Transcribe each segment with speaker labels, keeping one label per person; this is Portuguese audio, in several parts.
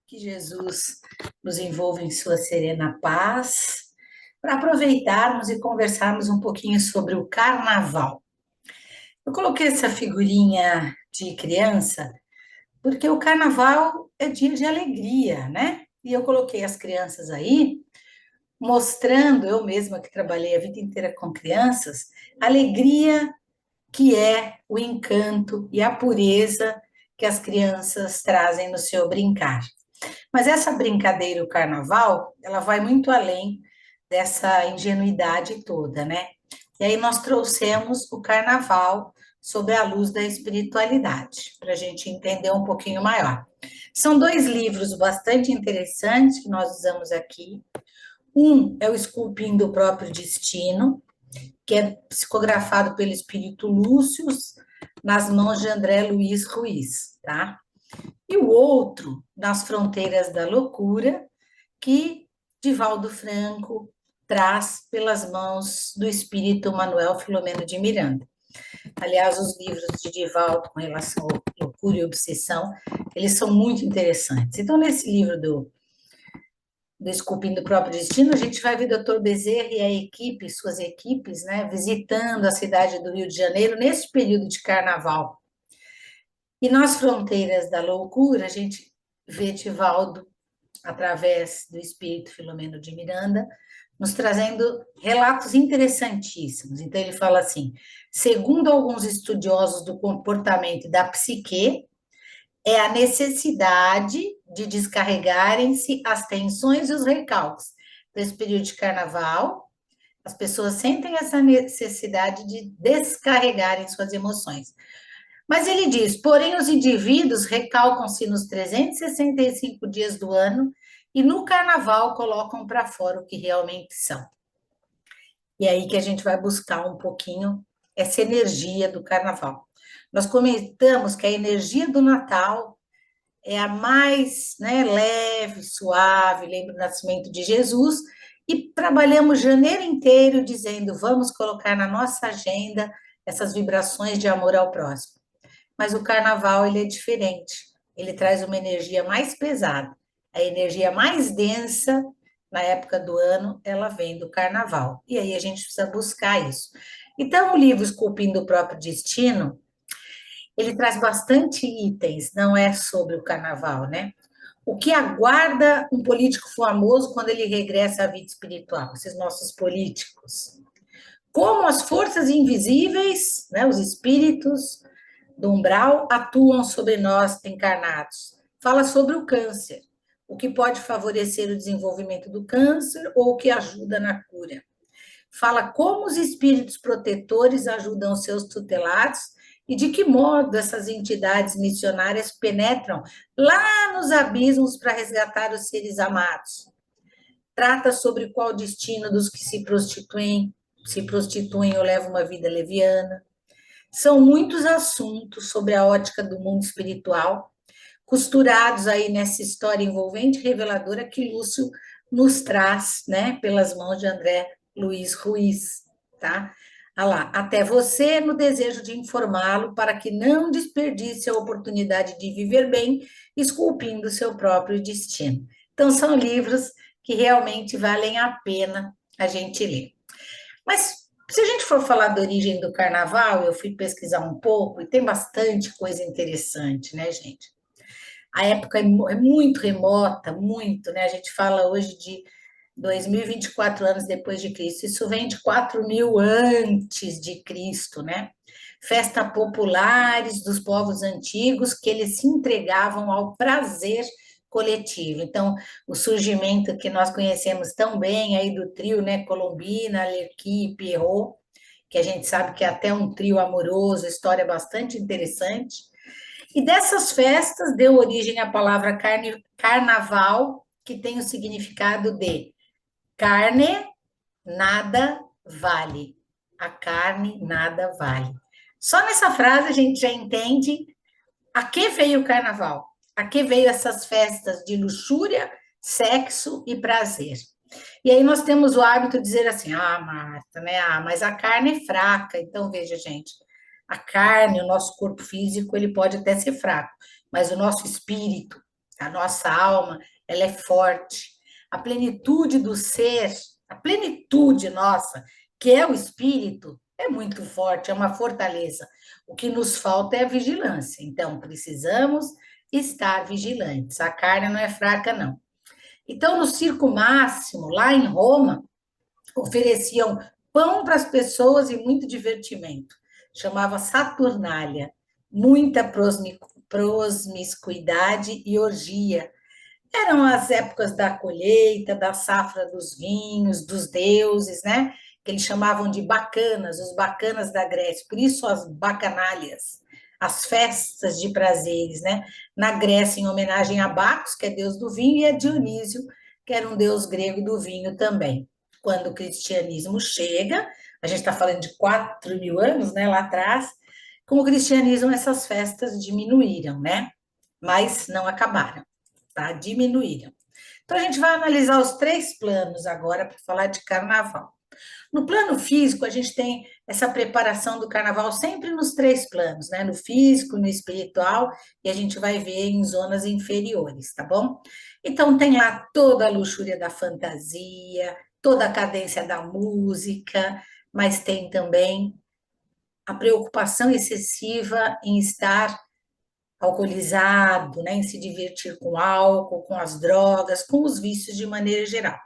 Speaker 1: Que Jesus nos envolva em sua serena paz, para aproveitarmos e conversarmos um pouquinho sobre o carnaval. Eu coloquei essa figurinha de criança porque o carnaval é dia de alegria, né? E eu coloquei as crianças aí, mostrando, eu mesma que trabalhei a vida inteira com crianças, a alegria que é o encanto e a pureza que as crianças trazem no seu brincar. Mas essa brincadeira, o carnaval, ela vai muito além dessa ingenuidade toda, né? E aí nós trouxemos o carnaval sob a luz da espiritualidade, para a gente entender um pouquinho maior. São dois livros bastante interessantes que nós usamos aqui. Um é o Esculpindo o Próprio Destino, que é psicografado pelo Espírito Lúcio, nas mãos de André Luiz Ruiz, tá? E o outro, Nas Fronteiras da Loucura, que Divaldo Franco traz pelas mãos do espírito Manuel Filomeno de Miranda. Aliás, os livros de Divaldo com relação à loucura e obsessão, eles são muito interessantes. Então, nesse livro do Esculpindo o Próprio Destino, a gente vai ver o Dr. Bezerra e a equipe, suas equipes, né, visitando a cidade do Rio de Janeiro nesse período de carnaval. E nas Fronteiras da Loucura, a gente vê Divaldo, através do espírito Filomeno de Miranda, nos trazendo relatos interessantíssimos. Então, ele fala assim: segundo alguns estudiosos do comportamento e da psique, é a necessidade de descarregarem-se as tensões e os recalques. Nesse período de carnaval, as pessoas sentem essa necessidade de descarregarem suas emoções. Mas ele diz, porém, os indivíduos recalcam-se nos 365 dias do ano e no carnaval colocam para fora o que realmente são. E é aí que a gente vai buscar um pouquinho essa energia do carnaval. Nós comentamos que a energia do Natal é a mais, né, leve, suave, lembra o nascimento de Jesus, e trabalhamos janeiro inteiro dizendo, vamos colocar na nossa agenda essas vibrações de amor ao próximo. Mas o carnaval, ele é diferente. Ele traz uma energia mais pesada. A energia mais densa, na época do ano, ela vem do carnaval. E aí a gente precisa buscar isso. Então, o livro Esculpindo o Próprio Destino, ele traz bastante itens, não é sobre o carnaval, né? O que aguarda um político famoso quando ele regressa à vida espiritual? Esses nossos políticos. Como as forças invisíveis, né, os espíritos, do umbral atuam sobre nós encarnados. Fala sobre o câncer, o que pode favorecer o desenvolvimento do câncer ou o que ajuda na cura. Fala como os espíritos protetores ajudam os seus tutelados e de que modo essas entidades missionárias penetram lá nos abismos para resgatar os seres amados. Trata sobre qual o destino dos que se prostituem ou levam uma vida leviana. São muitos assuntos sobre a ótica do mundo espiritual, costurados aí nessa história envolvente e reveladora que Lúcio nos traz, né, pelas mãos de André Luiz Ruiz, tá? Ah lá, até você no desejo de informá-lo para que não desperdice a oportunidade de viver bem, esculpindo seu próprio destino. Então, são livros que realmente valem a pena a gente ler. Mas se a gente for falar da origem do carnaval, eu fui pesquisar um pouco e tem bastante coisa interessante, né, gente? A época é muito remota, muito, né? A gente fala hoje de 2024 anos depois de Cristo. Isso vem de 4.000 antes de Cristo, né? Festas populares dos povos antigos que eles se entregavam ao prazer coletivo. Então, o surgimento que nós conhecemos tão bem aí do trio, né? Colombina, Lerqui e Pierrot, que a gente sabe que é até um trio amoroso, história bastante interessante. E dessas festas deu origem à palavra carnaval, que tem o significado de carne nada vale. A carne nada vale. Só nessa frase a gente já entende a que veio o carnaval, a que veio essas festas de luxúria, sexo e prazer. E aí nós temos o hábito de dizer assim, ah, Marta, né? Ah, mas a carne é fraca. Então, veja, gente, a carne, o nosso corpo físico, ele pode até ser fraco, mas o nosso espírito, A nossa alma, ela é forte. A plenitude do ser, a plenitude nossa, que é o espírito, é muito forte, é uma fortaleza. O que nos falta é a vigilância. Então, precisamos estar vigilantes. A carne não é fraca, não. Então, no circo máximo, lá em Roma, ofereciam pão para as pessoas e muito divertimento. Chamava Saturnália. Muita promiscuidade e orgia. Eram as épocas da colheita, da safra dos vinhos, dos deuses, né? Que eles chamavam de bacanas, os bacanas da Grécia. Por isso as bacanálias, as festas de prazeres, né? Na Grécia, em homenagem a Bacos, que é deus do vinho, e a Dionísio, que era um deus grego do vinho também. Quando o cristianismo chega, a gente está falando de 4.000 anos, né? Lá atrás, com o cristianismo essas festas diminuíram, né? Mas não acabaram, tá? Diminuíram. Então, a gente vai analisar os três planos agora para falar de carnaval. No plano físico, a gente tem essa preparação do carnaval sempre nos três planos, né? No físico, no espiritual, e a gente vai ver em zonas inferiores, tá bom? Então, tem lá toda a luxúria da fantasia, toda a cadência da música, mas tem também a preocupação excessiva em estar alcoolizado, né, em se divertir com álcool, com as drogas, com os vícios de maneira geral.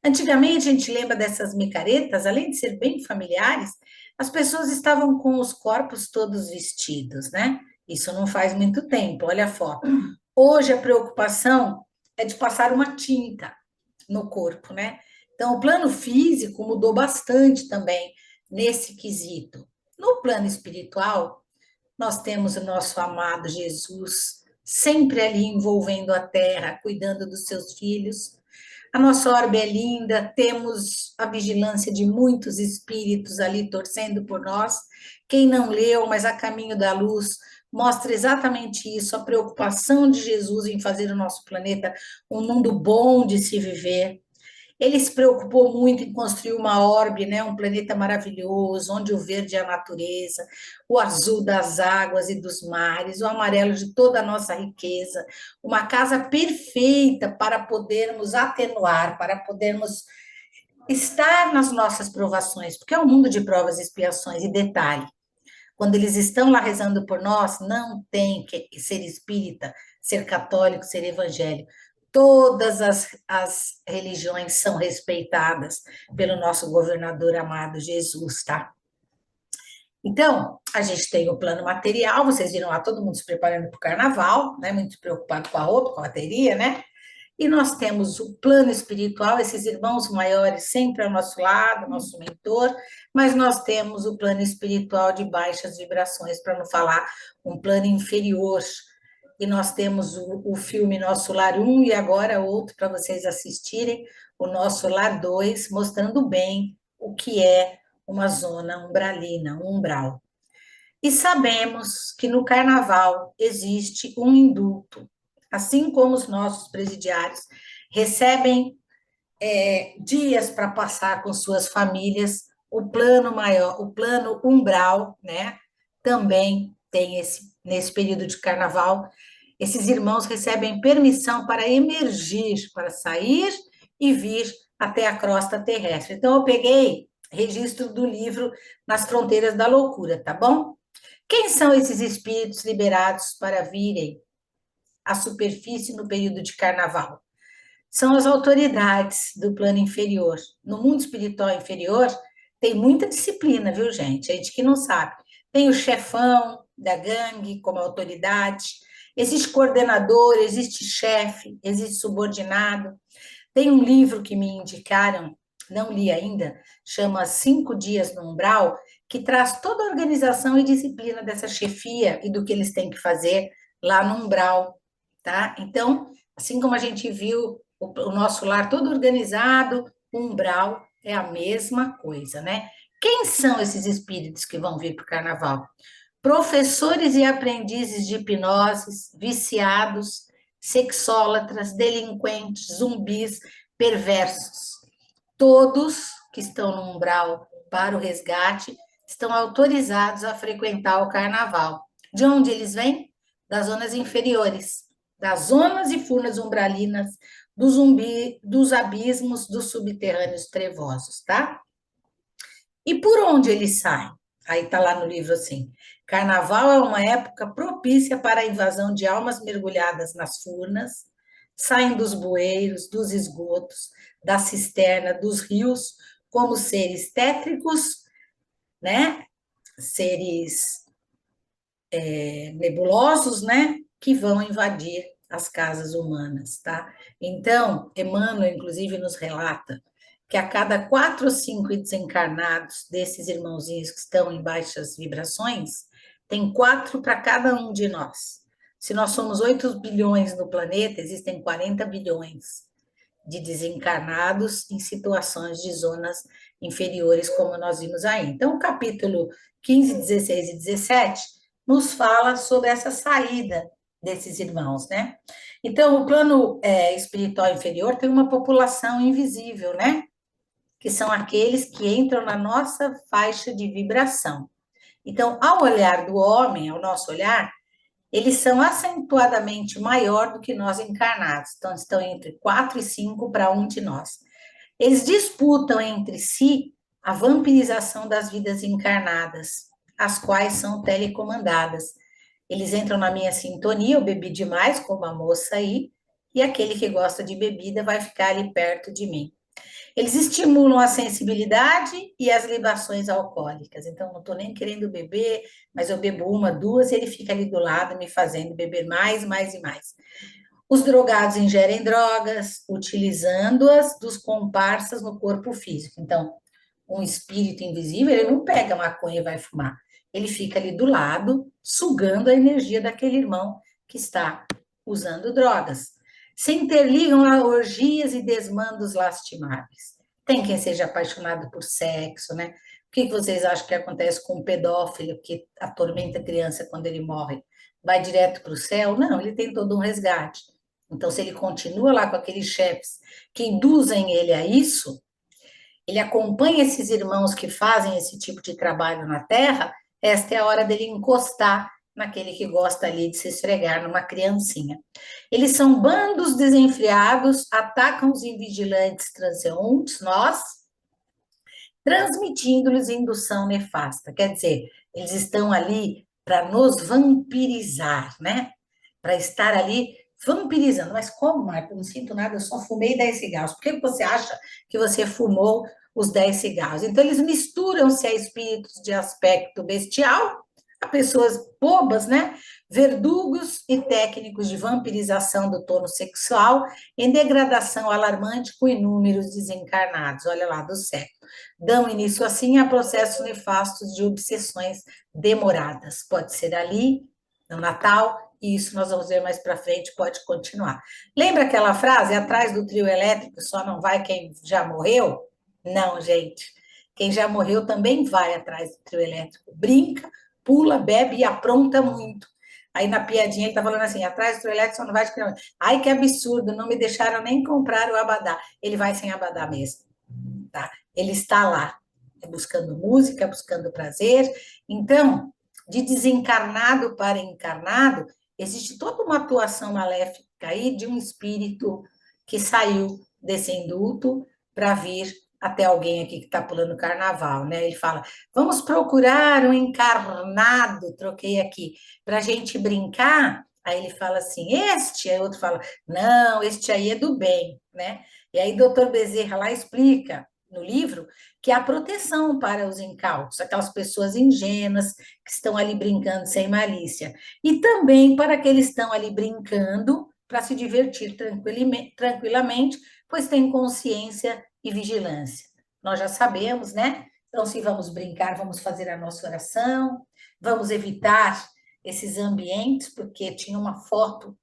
Speaker 1: Antigamente, a gente lembra dessas micaretas, além de ser bem familiares, as pessoas estavam com os corpos todos vestidos, né? Isso não faz muito tempo, olha a foto. Hoje a preocupação é de passar uma tinta no corpo, né? Então, o plano físico mudou bastante também nesse quesito. No plano espiritual, nós temos o nosso amado Jesus sempre ali envolvendo a terra, cuidando dos seus filhos. A nossa orbe é linda, temos a vigilância de muitos espíritos ali torcendo por nós. Quem não leu, mas a caminho da luz, mostra exatamente isso, a preocupação de Jesus em fazer o nosso planeta um mundo bom de se viver. Ele se preocupou muito em construir uma orbe, né, um planeta maravilhoso, onde o verde é a natureza, o azul das águas e dos mares, o amarelo de toda a nossa riqueza, uma casa perfeita para podermos atenuar, para podermos estar nas nossas provações, porque é um mundo de provas e expiações. E detalhe, quando eles estão lá rezando por nós, não tem que ser espírita, ser católico, ser evangélico. Todas as religiões são respeitadas pelo nosso governador amado Jesus, tá? Então, a gente tem o plano material, vocês viram lá todo mundo se preparando para o carnaval, né? Muito preocupado com a roupa, com a bateria, né? E nós temos o plano espiritual, esses irmãos maiores sempre ao nosso lado, nosso mentor, mas nós temos o plano espiritual de baixas vibrações, para não falar um plano inferior. E nós temos o filme Nosso Lar 1 e agora outro para vocês assistirem, o Nosso Lar 2, mostrando bem o que é uma zona umbralina, um umbral. E sabemos que no carnaval existe um indulto, assim como os nossos presidiários recebem dias para passar com suas famílias, o plano maior, o plano umbral, né? Também tem nesse período de carnaval, esses irmãos recebem permissão para emergir, para sair e vir até a crosta terrestre. Então, eu peguei registro do livro Nas Fronteiras da Loucura, tá bom? Quem são esses espíritos liberados para virem à superfície no período de carnaval? São as autoridades do plano inferior. No mundo espiritual inferior, tem muita disciplina, viu, gente? Gente que não sabe. Tem o chefão da gangue como autoridade, existe coordenador, existe chefe, existe subordinado. Tem um livro que me indicaram, não li ainda, chama 5 Dias no Umbral, que traz toda a organização e disciplina dessa chefia e do que eles têm que fazer lá no umbral, tá? Então, assim como a gente viu o nosso lar todo organizado, o umbral é a mesma coisa, né? Quem são esses espíritos que vão vir para o carnaval? Professores e aprendizes de hipnose, viciados, sexólatras, delinquentes, zumbis, perversos. Todos que estão no umbral para o resgate estão autorizados a frequentar o carnaval. De onde eles vêm? Das zonas inferiores. das zonas e furnas umbralinas, dos abismos, dos subterrâneos trevosos, tá? E por onde eles saem? Aí está lá no livro assim: Carnaval é uma época propícia para a invasão de almas mergulhadas nas furnas, saem dos bueiros, dos esgotos, da cisterna, dos rios, como seres tétricos, né? Seres nebulosos, né? Que vão invadir as casas humanas, tá? Então, Emmanuel, inclusive, nos relata que a cada 4 ou 5 desencarnados desses irmãozinhos que estão em baixas vibrações, tem 4 para cada um de nós. Se nós somos 8 bilhões no planeta, existem 40 bilhões de desencarnados em situações de zonas inferiores, como nós vimos aí. Então, o capítulo 15, 16 e 17 nos fala sobre essa saída desses irmãos, né? Então, o plano espiritual inferior tem uma população invisível, né? Que são aqueles que entram na nossa faixa de vibração. Então, ao olhar do homem, ao nosso olhar, eles são acentuadamente maior do que nós encarnados. Então, estão entre 4 e 5 para um de nós. Eles disputam entre si a vampirização das vidas encarnadas, as quais são telecomandadas. Eles entram na minha sintonia, eu bebi demais, como a moça aí, e aquele que gosta de bebida vai ficar ali perto de mim. Eles estimulam a sensibilidade e as libações alcoólicas. Então, não estou nem querendo beber, mas eu bebo uma, duas, e ele fica ali do lado me fazendo beber mais, mais e mais. Os drogados ingerem drogas, utilizando-as dos comparsas no corpo físico. Então, um espírito invisível, ele não pega maconha e vai fumar. Ele fica ali do lado, sugando a energia daquele irmão que está usando drogas. Se interligam a orgias e desmandos lastimáveis. Tem quem seja apaixonado por sexo, né? O que vocês acham que acontece com um pedófilo que atormenta a criança quando ele morre? Vai direto para o céu? Não, ele tem todo um resgate. Então, se ele continua lá com aqueles chefes que induzem ele a isso, ele acompanha esses irmãos que fazem esse tipo de trabalho na Terra, esta é a hora dele encostar naquele que gosta ali de se esfregar numa criancinha. Eles são bandos desenfreados, atacam os invigilantes transeuntes, nós, transmitindo-lhes indução nefasta. Quer dizer, eles estão ali para nos vampirizar, né? Para estar ali vampirizando. Mas como, Marco? Eu não sinto nada, eu só fumei 10 cigarros. Por que você acha que você fumou os 10 cigarros? Então, eles misturam-se a espíritos de aspecto bestial, a pessoas bobas, né? Verdugos e técnicos de vampirização do tono sexual em degradação alarmante com inúmeros desencarnados, olha lá, do século. Dão início, assim, a processos nefastos de obsessões demoradas. Pode ser ali, no Natal, e isso nós vamos ver mais para frente, pode continuar. Lembra aquela frase, atrás do trio elétrico só não vai quem já morreu? Não, gente. Quem já morreu também vai atrás do trio elétrico. Brinca, pula, bebe e apronta muito. Aí na piadinha ele tá falando assim, atrás do trio elétrico só não vai quem já morreu. Ai, que absurdo, não me deixaram nem comprar o abadá. Ele vai sem abadá mesmo, tá? Ele está lá, buscando música, buscando prazer. Então, de desencarnado para encarnado, existe toda uma atuação maléfica aí de um espírito que saiu desse indulto para vir até alguém aqui que está pulando carnaval, né? Ele fala, vamos procurar um encarnado, troquei aqui, para a gente brincar. Aí ele fala assim, este, aí outro fala, não, este aí é do bem, né? E aí doutor Bezerra lá explica no livro que há proteção para os incautos, aquelas pessoas ingênuas que estão ali brincando sem malícia, e também para aqueles que estão ali brincando para se divertir tranquilamente, pois têm consciência e vigilância. Nós já sabemos, né? Então, se vamos brincar, vamos fazer a nossa oração, vamos evitar esses ambientes, porque tinha uma foto,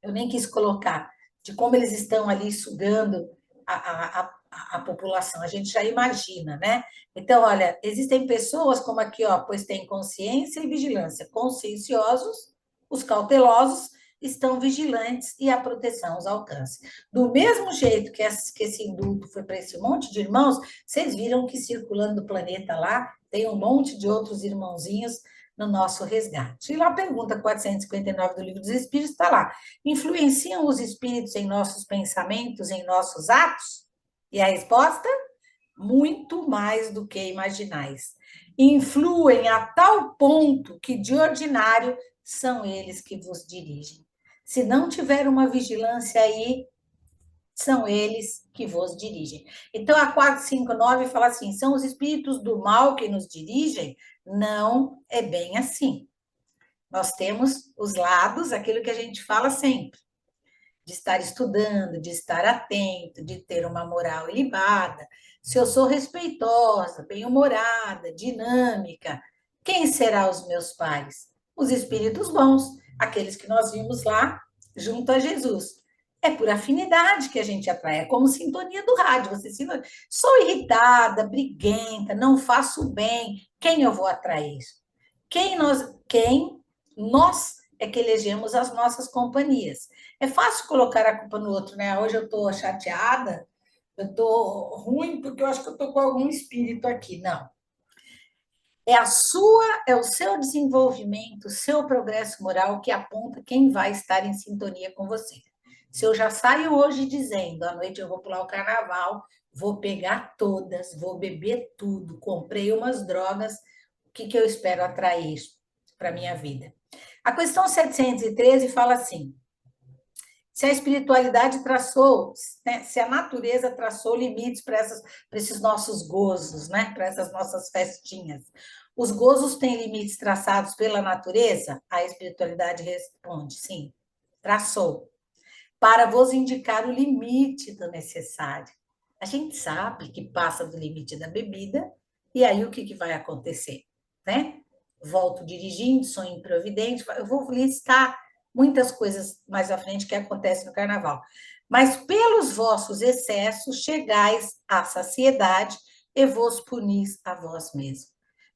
Speaker 1: eu nem quis colocar, de como eles estão ali sugando a população, a gente já imagina, né? Então, olha, existem pessoas como aqui, ó, pois tem consciência e vigilância, conscienciosos, os cautelosos estão vigilantes e a proteção os alcança. Do mesmo jeito que esse indulto foi para esse monte de irmãos, vocês viram que circulando o planeta lá, tem um monte de outros irmãozinhos no nosso resgate. E lá a pergunta 459 do Livro dos Espíritos está lá. Influenciam os espíritos em nossos pensamentos, em nossos atos? E a resposta? Muito mais do que imaginais. Influem a tal ponto que, de ordinário, são eles que vos dirigem. Se não tiver uma vigilância aí, são eles que vos dirigem. Então, a 459 fala assim: são os espíritos do mal que nos dirigem? Não é bem assim. Nós temos os lados, aquilo que a gente fala sempre, de estar estudando, de estar atento, de ter uma moral ilibada. Se eu sou respeitosa, bem-humorada, dinâmica, quem será os meus pais? Os espíritos bons, aqueles que nós vimos lá junto a Jesus. É por afinidade que a gente atrai, é como sintonia do rádio. Você se sou irritada, briguenta, não faço bem, quem eu vou atrair? Quem nós é que elegemos as nossas companhias. É fácil colocar a culpa no outro, né? Hoje eu estou chateada, eu estou ruim porque eu acho que eu estou com algum espírito aqui. Não. É o seu desenvolvimento, o seu progresso moral que aponta quem vai estar em sintonia com você. Se eu já saio hoje dizendo, à noite eu vou pular o carnaval, vou pegar todas, vou beber tudo, comprei umas drogas, o que eu espero atrair para a minha vida? A questão 713 fala assim: se a espiritualidade traçou, né, se a natureza traçou limites para esses nossos gozos, né, para essas nossas festinhas, os gozos têm limites traçados pela natureza? A espiritualidade responde: sim, traçou, para vos indicar o limite do necessário. A gente sabe que passa do limite da bebida, e aí o que vai acontecer? Né? Volto dirigindo, sou improvidente, eu vou listar muitas coisas mais à frente que acontecem no carnaval. Mas pelos vossos excessos chegais à saciedade e vos punis a vós mesmos.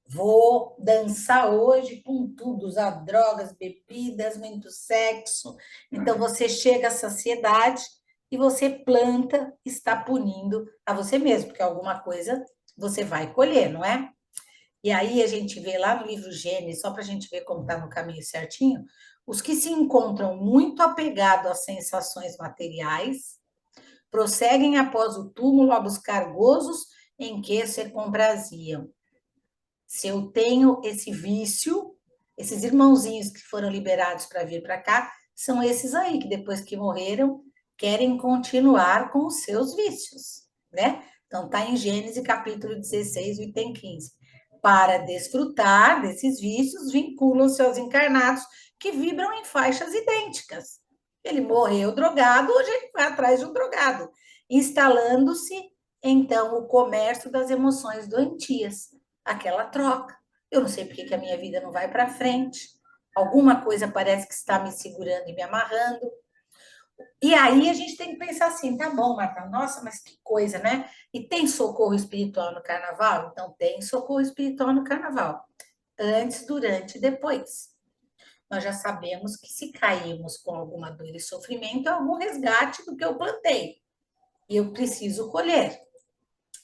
Speaker 1: Vou dançar hoje com tudo, usar drogas, bebidas, muito sexo. Então você chega à saciedade e você planta, está punindo a você mesmo, porque alguma coisa você vai colher, não é? E aí a gente vê lá no livro Gênesis, só para a gente ver como está no caminho certinho, os que se encontram muito apegados às sensações materiais, prosseguem após o túmulo a buscar gozos em que se compraziam. Se eu tenho esse vício, esses irmãozinhos que foram liberados para vir para cá, são esses aí que depois que morreram querem continuar com os seus vícios, né? Então tá em Gênesis capítulo 16, item 15. Para desfrutar desses vícios, vinculam-se aos encarnados que vibram em faixas idênticas. Ele morreu drogado, hoje ele vai atrás de um drogado, instalando-se então o comércio das emoções doentias, aquela troca. Eu não sei porque que a minha vida não vai para frente. Alguma coisa parece que está me segurando e me amarrando. E aí a gente tem que pensar assim, tá bom, Marta, nossa, mas que coisa, né? E tem socorro espiritual no carnaval? Então tem socorro espiritual no carnaval. Antes, durante e depois. Nós já sabemos que se caímos com alguma dor e sofrimento, é algum resgate do que eu plantei. E eu preciso colher.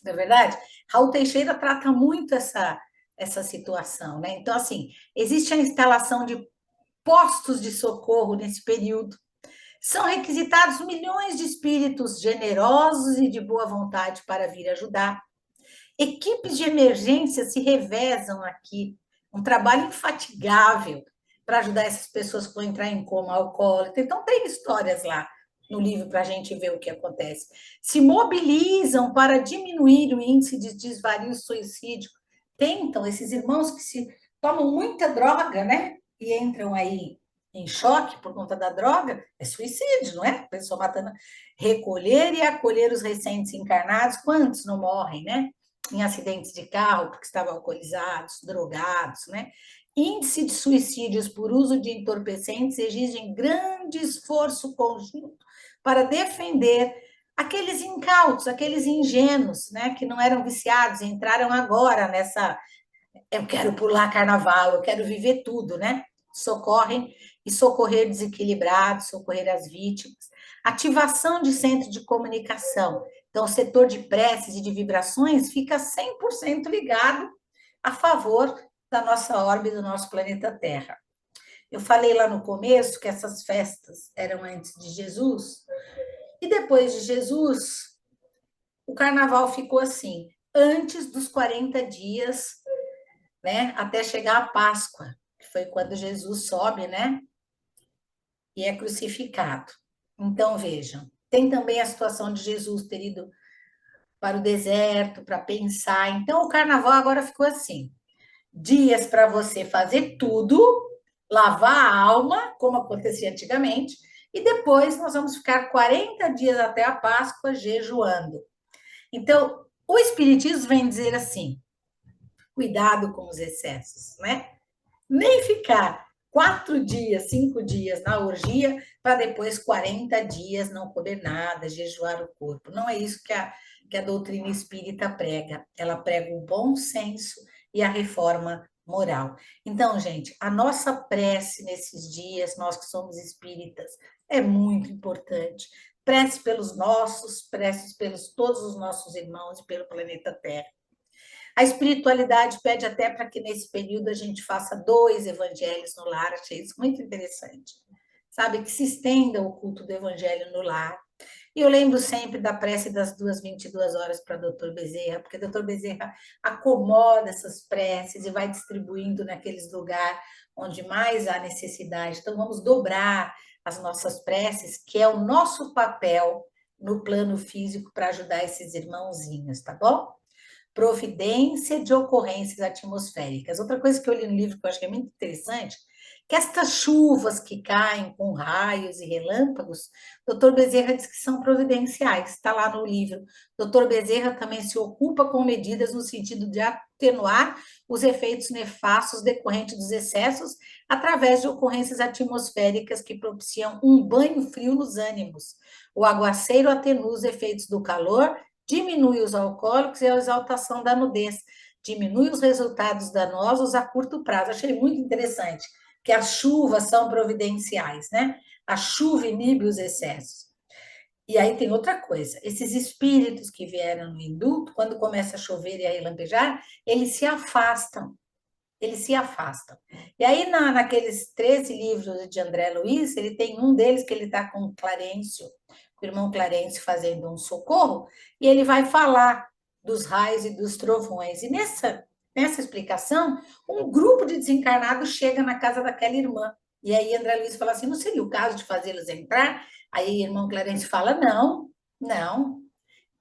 Speaker 1: Não é verdade? Raul Teixeira trata muito essa situação, né? Então, assim, existe a instalação de postos de socorro nesse período. São requisitados milhões de espíritos generosos e de boa vontade para vir ajudar. Equipes de emergência se revezam aqui, um trabalho infatigável para ajudar essas pessoas que vão entrar em coma alcoólatra. Então, tem histórias lá no livro para a gente ver o que acontece. Se mobilizam para diminuir o índice de desvario e suicídio. Tentam, esses irmãos que se tomam muita droga, né? E entram aí em choque por conta da droga, é suicídio, não é? A pessoa matando. Recolher e acolher os recentes encarnados, quantos não morrem, né? Em acidentes de carro, porque estavam alcoolizados, drogados, né? Índice de suicídios por uso de entorpecentes exigem grande esforço conjunto para defender aqueles incautos, aqueles ingênuos, né, que não eram viciados, entraram agora nessa, eu quero pular carnaval, eu quero viver tudo, né? Socorrem e socorrer desequilibrados, socorrer as vítimas. Ativação de centro de comunicação. Então, o setor de preces e de vibrações fica 100% ligado a favor da nossa órbita, do nosso planeta Terra. Eu falei lá no começo que essas festas eram antes de Jesus, e depois de Jesus, o carnaval ficou assim, antes dos 40 dias, né, até chegar a Páscoa, que foi quando Jesus sobe, né, e é crucificado. Então, vejam, tem também a situação de Jesus ter ido para o deserto para pensar. Então, o carnaval agora ficou assim: dias para você fazer tudo, lavar a alma, como acontecia antigamente, e depois nós vamos ficar 40 dias até a Páscoa jejuando. Então, o Espiritismo vem dizer assim: cuidado com os excessos, né? Nem ficar 4 dias, 5 dias na orgia, para depois 40 dias não comer nada, jejuar o corpo. Não é isso que a doutrina espírita prega. Ela prega o bom senso e a reforma moral. Então, gente, a nossa prece nesses dias, nós que somos espíritas, é muito importante. Prece pelos nossos, prece pelos todos os nossos irmãos e pelo planeta Terra. A espiritualidade pede até para que nesse período a gente faça 2 evangelhos no lar, achei isso muito interessante. Sabe, que se estenda o culto do evangelho no lar. E eu lembro sempre da prece das 22 horas para doutor Bezerra, porque o doutor Bezerra acomoda essas preces e vai distribuindo naqueles lugares onde mais há necessidade. Então, vamos dobrar as nossas preces, que é o nosso papel no plano físico para ajudar esses irmãozinhos, tá bom? Providência de ocorrências atmosféricas. Outra coisa que eu li no livro que eu acho que é muito interessante, que estas chuvas que caem com raios e relâmpagos, doutor Bezerra diz que são providenciais, está lá no livro. Doutor Bezerra também se ocupa com medidas no sentido de atenuar os efeitos nefastos decorrentes dos excessos através de ocorrências atmosféricas que propiciam um banho frio nos ânimos. O aguaceiro atenua os efeitos do calor, diminui os alcoólicos e a exaltação da nudez, diminui os resultados danosos a curto prazo. Achei muito interessante que as chuvas são providenciais, né? A chuva inibe os excessos. E aí tem outra coisa, esses espíritos que vieram no indulto, quando começa a chover e a relampejar, eles se afastam, eles se afastam. E aí, naqueles 13 livros de André Luiz, ele tem um deles que ele está com Clarencio, o irmão Clarencio fazendo um socorro, e ele vai falar dos raios e dos trovões. E nessa explicação, um grupo de desencarnados chega na casa daquela irmã. E aí André Luiz fala assim, não seria o caso de fazê-los entrar? Aí o irmão Clarencio fala, não, não,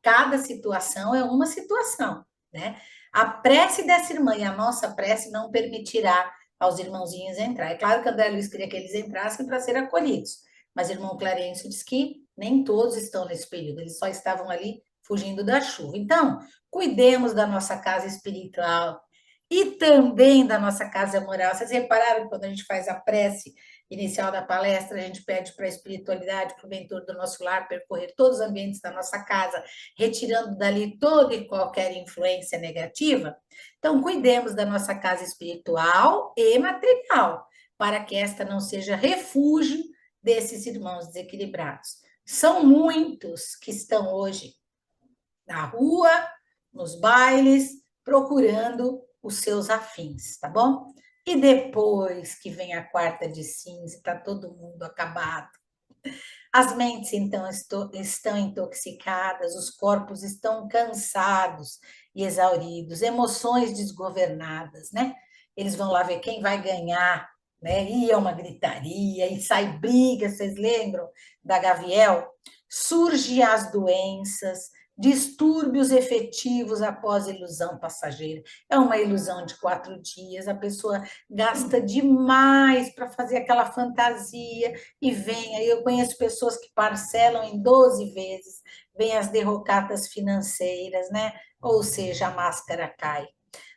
Speaker 1: cada situação é uma situação, né? A prece dessa irmã e a nossa prece não permitirá aos irmãozinhos entrar. É claro que André Luiz queria que eles entrassem para ser acolhidos, mas o irmão Clarencio diz que nem todos estão nesse período, eles só estavam ali fugindo da chuva. Então, cuidemos da nossa casa espiritual e também da nossa casa moral. Vocês repararam que quando a gente faz a prece inicial da palestra, a gente pede para a espiritualidade, para o mentor do nosso lar, percorrer todos os ambientes da nossa casa, retirando dali toda e qualquer influência negativa? Então, cuidemos da nossa casa espiritual e material, para que esta não seja refúgio desses irmãos desequilibrados. São muitos que estão hoje na rua, nos bailes, procurando os seus afins, tá bom? E depois que vem a quarta de cinza, está todo mundo acabado. As mentes, então, estão intoxicadas, os corpos estão cansados e exauridos, emoções desgovernadas, né? Eles vão lá ver quem vai ganhar, né? E é uma gritaria, e sai briga, vocês lembram da Gaviel? Surgem as doenças, distúrbios efetivos após ilusão passageira. É uma ilusão de 4 dias, a pessoa gasta demais para fazer aquela fantasia e vem. Aí eu conheço pessoas que parcelam em 12 vezes, vem as derrocatas financeiras, né? Ou seja, a máscara cai.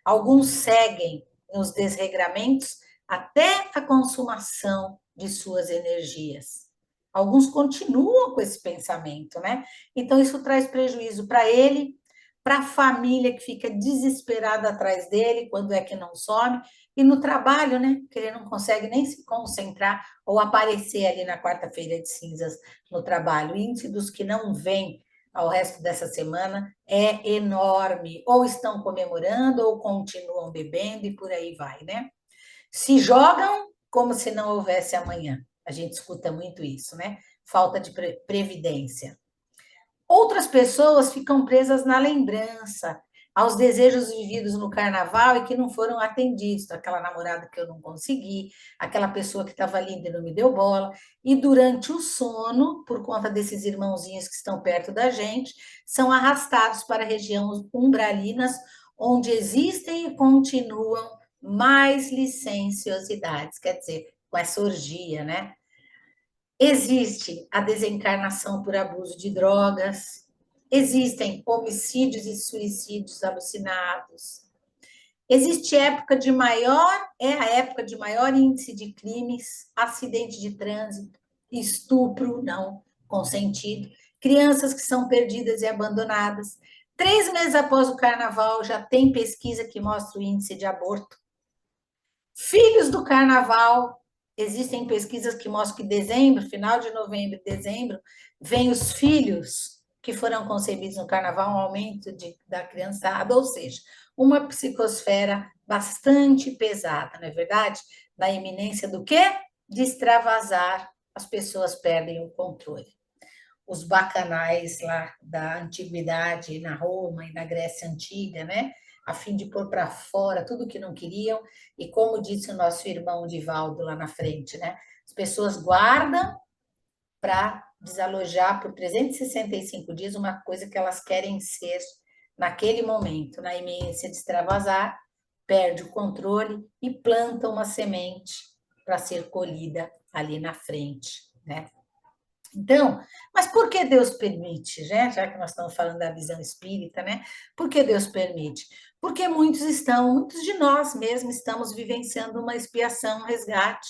Speaker 1: Alguns seguem nos desregramentos até a consumação de suas energias. Alguns continuam com esse pensamento, né? Então, isso traz prejuízo para ele, para a família que fica desesperada atrás dele, quando é que não some, e no trabalho, né? Que ele não consegue nem se concentrar ou aparecer ali na quarta-feira de cinzas no trabalho. O índice dos que não vêm ao resto dessa semana é enorme. Ou estão comemorando, ou continuam bebendo, e por aí vai, né? Se jogam como se não houvesse amanhã. A gente escuta muito isso, né? Falta de previdência. Outras pessoas ficam presas na lembrança, aos desejos vividos no carnaval e que não foram atendidos. Aquela namorada que eu não consegui, aquela pessoa que estava linda e não me deu bola. E durante o sono, por conta desses irmãozinhos que estão perto da gente, são arrastados para regiões umbralinas, onde existem e continuam mais licenciosidades, quer dizer, com essa orgia, né? Existe a desencarnação por abuso de drogas, existem homicídios e suicídios alucinados. Existe é a época de maior índice de crimes, acidente de trânsito, estupro não consentido, crianças que são perdidas e abandonadas. 3 meses após o carnaval, já tem pesquisa que mostra o índice de aborto. Filhos do carnaval, existem pesquisas que mostram que dezembro, final de novembro e dezembro, vem os filhos que foram concebidos no carnaval, um aumento da criançada, ou seja, uma psicosfera bastante pesada, não é verdade? Na iminência do quê? De extravasar, as pessoas perdem o controle. Os bacanais lá da antiguidade, na Roma e na Grécia Antiga, né? A fim de pôr para fora tudo que não queriam, e como disse o nosso irmão Divaldo lá na frente, né? As pessoas guardam para desalojar por 365 dias uma coisa que elas querem ser naquele momento, na iminência de extravasar, perde o controle e planta uma semente para ser colhida ali na frente, né? Então, mas por que Deus permite, né? Já que nós estamos falando da visão espírita, né? Por que Deus permite? Porque muitos de nós mesmos estamos vivenciando uma expiação, um resgate.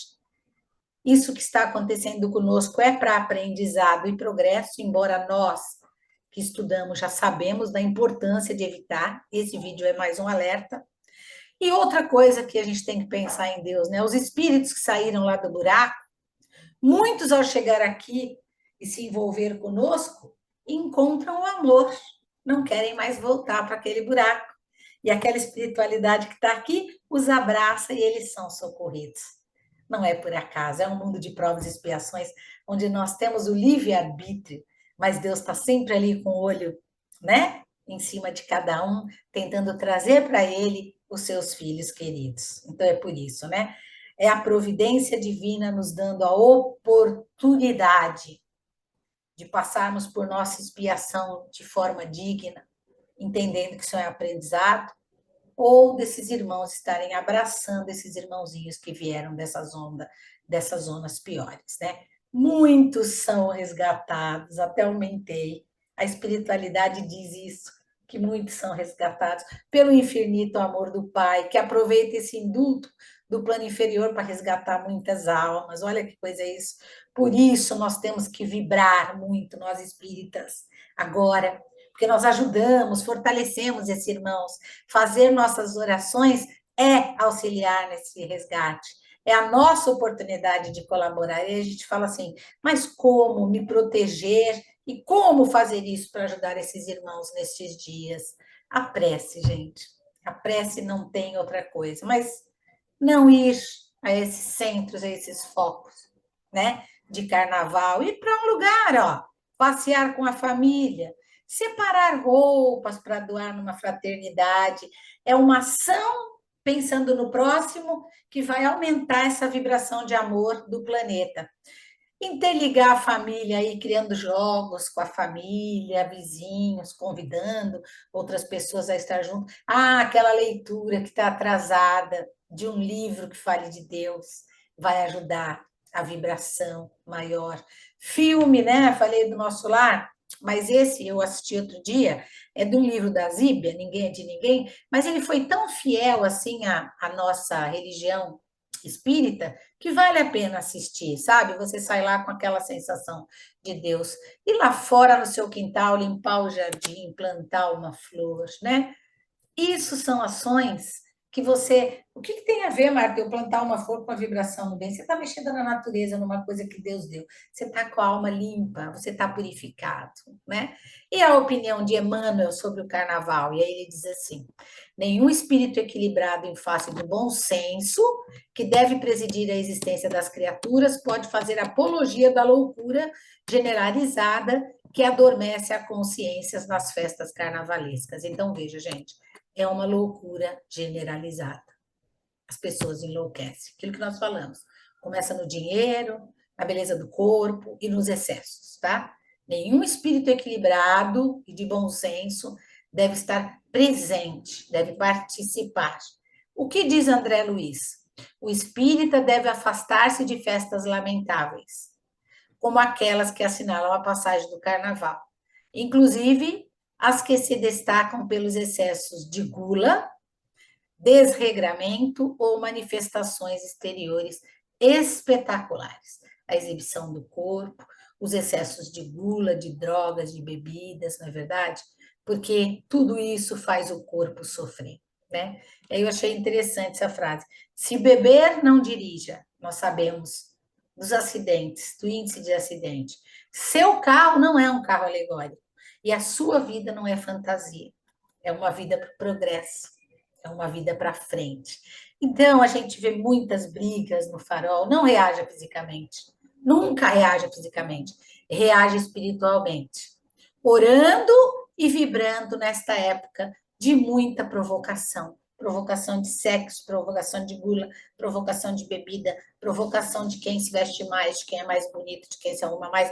Speaker 1: Isso que está acontecendo conosco é para aprendizado e progresso, embora nós que estudamos já sabemos da importância de evitar. Esse vídeo é mais um alerta. E outra coisa que a gente tem que pensar em Deus, né? Os espíritos que saíram lá do buraco, muitos ao chegar aqui e se envolver conosco, encontram o amor, não querem mais voltar para aquele buraco. E aquela espiritualidade que está aqui os abraça e eles são socorridos. Não é por acaso, é um mundo de provas e expiações, onde nós temos o livre-arbítrio, mas Deus está sempre ali com o olho, né? Em cima de cada um, tentando trazer para ele os seus filhos queridos. Então é por isso, né? É a providência divina nos dando a oportunidade de passarmos por nossa expiação de forma digna, entendendo que isso é aprendizado, ou desses irmãos estarem abraçando esses irmãozinhos que vieram dessas zonas piores, né? Muitos são resgatados, até aumentei. A espiritualidade diz isso, que muitos são resgatados pelo infinito amor do Pai, que aproveita esse indulto do plano inferior para resgatar muitas almas. Olha que coisa é isso. Por isso nós temos que vibrar muito, nós espíritas, agora, porque nós ajudamos, fortalecemos esses irmãos. Fazer nossas orações é auxiliar nesse resgate. É a nossa oportunidade de colaborar. E a gente fala assim, mas como me proteger e como fazer isso para ajudar esses irmãos nestes dias? A prece, gente. A prece não tem outra coisa, mas não ir a esses centros, a esses focos, né? De carnaval, ir para um lugar, ó, passear com a família, separar roupas para doar numa fraternidade, é uma ação pensando no próximo que vai aumentar essa vibração de amor do planeta. Interligar a família aí, criando jogos com a família, vizinhos, convidando outras pessoas a estar junto. Ah, aquela leitura que está atrasada de um livro que fale de Deus vai ajudar a vibração maior. Filme, né? Falei do Nosso Lar, mas esse eu assisti outro dia, é de um livro da Zíbia, Ninguém é de Ninguém, mas ele foi tão fiel assim à nossa religião espírita que vale a pena assistir, sabe? Você sai lá com aquela sensação de Deus. E lá fora no seu quintal, limpar o jardim, plantar uma flor, né? Isso são ações que você. O que tem a ver, Marta, eu plantar uma flor com a vibração no bem? Você está mexendo na natureza, numa coisa que Deus deu. Você está com a alma limpa, você está purificado, né? E a opinião de Emmanuel sobre o carnaval? E aí ele diz assim: nenhum espírito equilibrado em face do bom senso, que deve presidir a existência das criaturas, pode fazer apologia da loucura generalizada que adormece a consciência nas festas carnavalescas. Então, veja, gente, é uma loucura generalizada. As pessoas enlouquecem. Aquilo que nós falamos. Começa no dinheiro, na beleza do corpo e nos excessos, tá? Nenhum espírito equilibrado e de bom senso deve estar presente, deve participar. O que diz André Luiz? O espírita deve afastar-se de festas lamentáveis, como aquelas que assinalam a passagem do carnaval, inclusive as que se destacam pelos excessos de gula, desregramento ou manifestações exteriores espetaculares. A exibição do corpo, os excessos de gula, de drogas, de bebidas, não é verdade? Porque tudo isso faz o corpo sofrer, né? Aí eu achei interessante essa frase. Se beber, não dirija. Nós sabemos dos acidentes, do índice de acidente. Seu carro não é um carro alegórico. E a sua vida não é fantasia. É uma vida para o progresso. É uma vida para frente. Então, a gente vê muitas brigas no farol. Não reaja fisicamente. Nunca reaja fisicamente. Reaja espiritualmente. Orando e vibrando nesta época de muita provocação. Provocação de sexo, provocação de gula, provocação de bebida, provocação de quem se veste mais, de quem é mais bonito, de quem se arruma mais.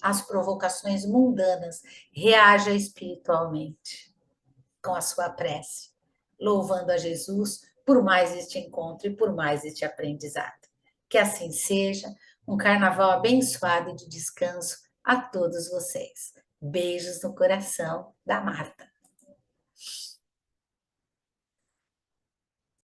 Speaker 1: As provocações mundanas. Reaja espiritualmente com a sua prece, louvando a Jesus por mais este encontro e por mais este aprendizado. Que assim seja, um carnaval abençoado e de descanso a todos vocês. Beijos no coração da Marta.